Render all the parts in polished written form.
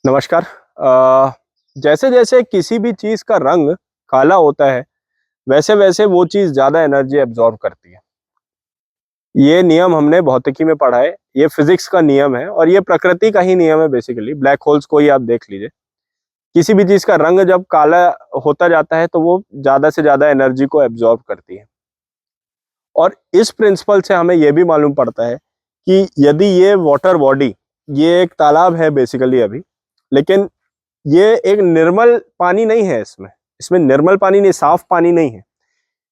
नमस्कार। जैसे जैसे किसी भी चीज का रंग काला होता है वैसे वैसे वो चीज ज्यादा एनर्जी एब्जॉर्ब करती है। ये नियम हमने भौतिकी में पढ़ा है। ये फिजिक्स का नियम है और ये प्रकृति का ही नियम है। बेसिकली ब्लैक होल्स को ही आप देख लीजिए। किसी भी चीज का रंग जब काला होता जाता है तो वो ज्यादा से ज्यादा एनर्जी को एब्जॉर्ब करती है। और इस प्रिंसिपल से हमें यह भी मालूम पड़ता है कि यदि ये वाटर बॉडी, ये एक तालाब है बेसिकली अभी, लेकिन ये एक निर्मल पानी नहीं है। इसमें इसमें निर्मल पानी नहीं, साफ पानी नहीं है।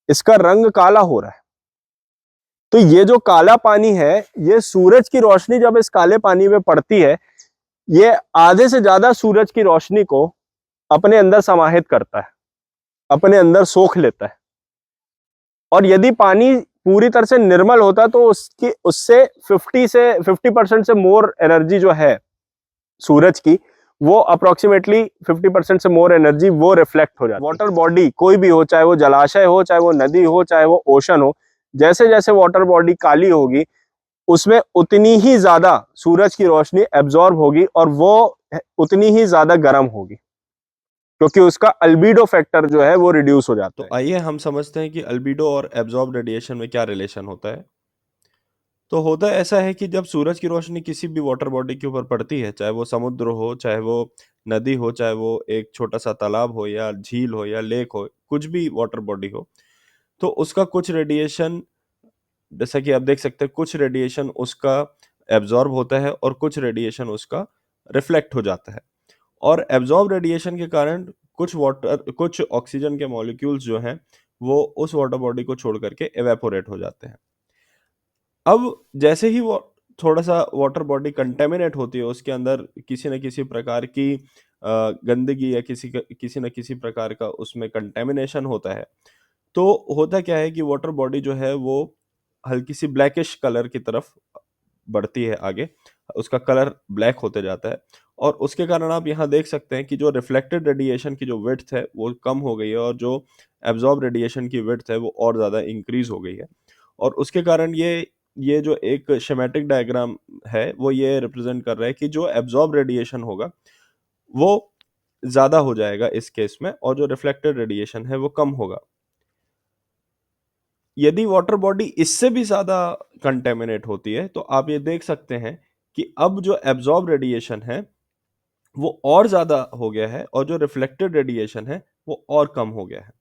इसका रंग काला हो रहा है। तो ये जो काला पानी है, ये सूरज की रोशनी जब इस काले पानी में पड़ती है, ये आधे से ज्यादा सूरज की रोशनी को अपने अंदर समाहित करता है, अपने अंदर सोख लेता है। और यदि पानी पूरी तरह से निर्मल होता तो उसकी उससे 50% से मोर एनर्जी जो है सूरज की, वो अप्रोक्सीमेटली 50% से मोर एनर्जी वो रिफ्लेक्ट हो जाती है। वाटर बॉडी कोई भी हो, चाहे वो जलाशय हो, चाहे वो नदी हो, चाहे वो ओशन हो, जैसे जैसे वाटर बॉडी काली होगी उसमें उतनी ही ज्यादा सूरज की रोशनी एब्जॉर्ब होगी और वो उतनी ही ज्यादा गर्म होगी, क्योंकि उसका अल्बीडो फैक्टर जो है वो रिड्यूस हो जाता तो है। आइए हम समझते हैं कि अल्बीडो और एब्जॉर्ब रेडिएशन में क्या रिलेशन होता है। तो होता ऐसा है कि जब सूरज की रोशनी किसी भी वाटर बॉडी के ऊपर पड़ती है, चाहे वो समुद्र हो, चाहे वो नदी हो, चाहे वो एक छोटा सा तालाब हो या झील हो या लेक हो, कुछ भी वाटर बॉडी हो, तो उसका कुछ रेडिएशन, जैसा कि आप देख सकते हैं, कुछ रेडिएशन उसका एब्जॉर्ब होता है और कुछ रेडिएशन उसका रिफ्लेक्ट हो जाता है। और एब्जॉर्ब रेडिएशन के कारण कुछ ऑक्सीजन के मॉलिक्यूल्स जो हैं वो उस वाटर बॉडी को छोड़ करके एवेपोरेट हो जाते हैं। अब जैसे ही वो थोड़ा सा वाटर बॉडी कंटेमिनेट होती है, उसके अंदर किसी न किसी प्रकार की गंदगी या किसी न किसी प्रकार का उसमें कंटेमिनेशन होता है, तो होता क्या है कि वाटर बॉडी जो है वो हल्की सी ब्लैकिश कलर की तरफ बढ़ती है आगे, उसका कलर ब्लैक होते जाता है। और उसके कारण आप यहाँ देख सकते हैं कि जो रिफ्लेक्टेड रेडिएशन की जो विड्थ है वो कम हो गई है और जो एब्जॉर्ब रेडिएशन की विड्थ है वो और ज़्यादा इंक्रीज हो गई है। और उसके कारण ये जो एक शेमेटिक डायग्राम है वो ये रिप्रेजेंट कर रहा है कि जो एब्जॉर्ब रेडिएशन होगा वो ज़्यादा हो जाएगा इस केस में, और जो रिफ्लेक्टेड रेडिएशन है वो कम होगा। यदि वाटर बॉडी इससे भी ज़्यादा कंटेमिनेट होती है तो आप ये देख सकते हैं कि अब जो एब्जॉर्ब रेडिएशन है वो और ज़्यादा हो गया है और जो रिफ्लेक्टेड रेडिएशन है वो और कम हो गया है।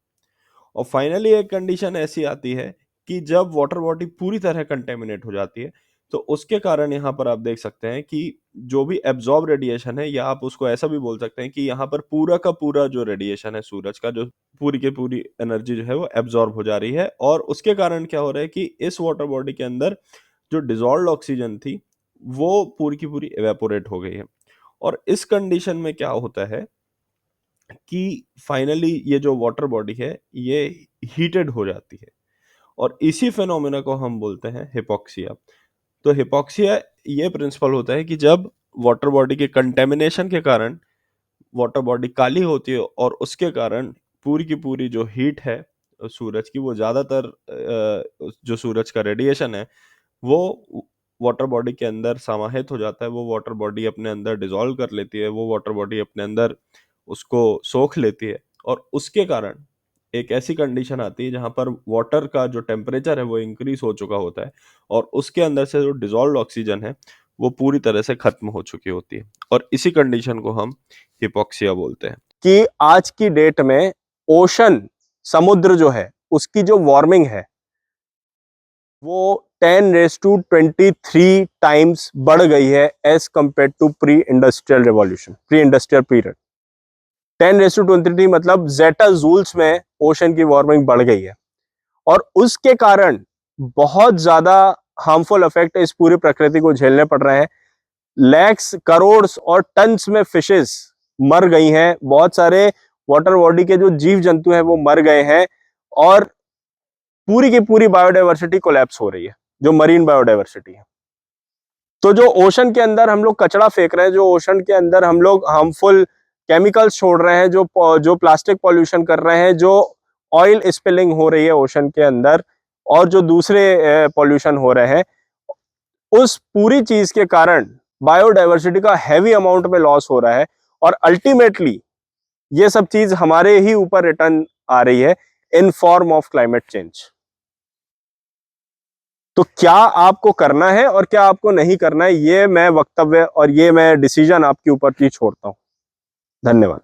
और फाइनली एक कंडीशन ऐसी आती है कि जब वाटर बॉडी पूरी तरह कंटेमिनेट हो जाती है, तो उसके कारण यहाँ पर आप देख सकते हैं कि जो भी एब्जॉर्ब रेडिएशन है, या आप उसको ऐसा भी बोल सकते हैं कि यहाँ पर पूरा का पूरा जो रेडिएशन है सूरज का, जो पूरी की पूरी एनर्जी जो है वो एब्जॉर्ब हो जा रही है। और उसके कारण क्या हो रहा है कि इस वाटर बॉडी के अंदर जो डिजॉल्व्ड ऑक्सीजन थी वो पूरी की पूरी एवेपोरेट हो गई है। और इस कंडीशन में क्या होता है कि फाइनली ये जो वाटर बॉडी है ये हीटेड हो जाती है, और इसी फिनोमेना को हम बोलते हैं हिपोक्सिया। तो हिपोक्सिया ये प्रिंसिपल होता है कि जब वाटर बॉडी के कंटेमिनेशन के कारण वाटर बॉडी काली होती है और उसके कारण पूरी की पूरी जो हीट है सूरज की, वो ज़्यादातर जो सूरज का रेडिएशन है वो वाटर बॉडी के अंदर समाहित हो जाता है। वो वाटर बॉडी अपने अंदर डिसॉल्व कर लेती है, वो वाटर बॉडी अपने अंदर उसको सोख लेती है, और उसके कारण एक ऐसी कंडीशन आती है जहां पर वाटर का जो टेम्परेचर है वो इंक्रीज हो चुका होता है, और उसके अंदर से जो डिसॉल्व्ड ऑक्सीजन है वो पूरी तरह से खत्म हो चुकी होती है, और इसी कंडीशन को हम हिपोक्सिया बोलते हैं। कि आज की डेट में ओशन, समुद्र जो है उसकी जो वार्मिंग है वो 10⁻23 टाइम्स बढ़ गई है as compare to pre industrial revolution, pre industrial period. 10⁻23 मतलब जेटा जूल्स में ओशन की वार्मिंग बढ़ गई है। और उसके कारण बहुत ज्यादा हार्मफुल इफेक्ट इस पूरी प्रकृति को झेलने पड़ रहे हैं। लैक्स, करोड़ और टन्स में फिशेस मर गई हैं। बहुत सारे वाटर बॉडी के जो जीव जंतु हैं वो मर गए हैं, और पूरी की पूरी बायोडाइवर्सिटी कोलैप्स हो रही है, जो मरीन बायोडाइवर्सिटी है। तो जो ओशन के अंदर हम लोग कचरा फेंक रहे हैं, जो ओशन के अंदर हम लोग हार्मफुल केमिकल्स छोड़ रहे हैं, जो प्लास्टिक पॉल्यूशन कर रहे हैं, जो ऑयल स्पिलिंग हो रही है ओशन के अंदर, और जो दूसरे पॉल्यूशन हो रहे हैं, उस पूरी चीज के कारण बायोडाइवर्सिटी का हैवी अमाउंट में लॉस हो रहा है। और अल्टीमेटली ये सब चीज हमारे ही ऊपर रिटर्न आ रही है in form of climate change. तो क्या आपको करना है और क्या आपको नहीं करना है, ये मैं वक्तव्य और ये मैं डिसीजन आपके ऊपर ही छोड़ता हूं। धन्यवाद।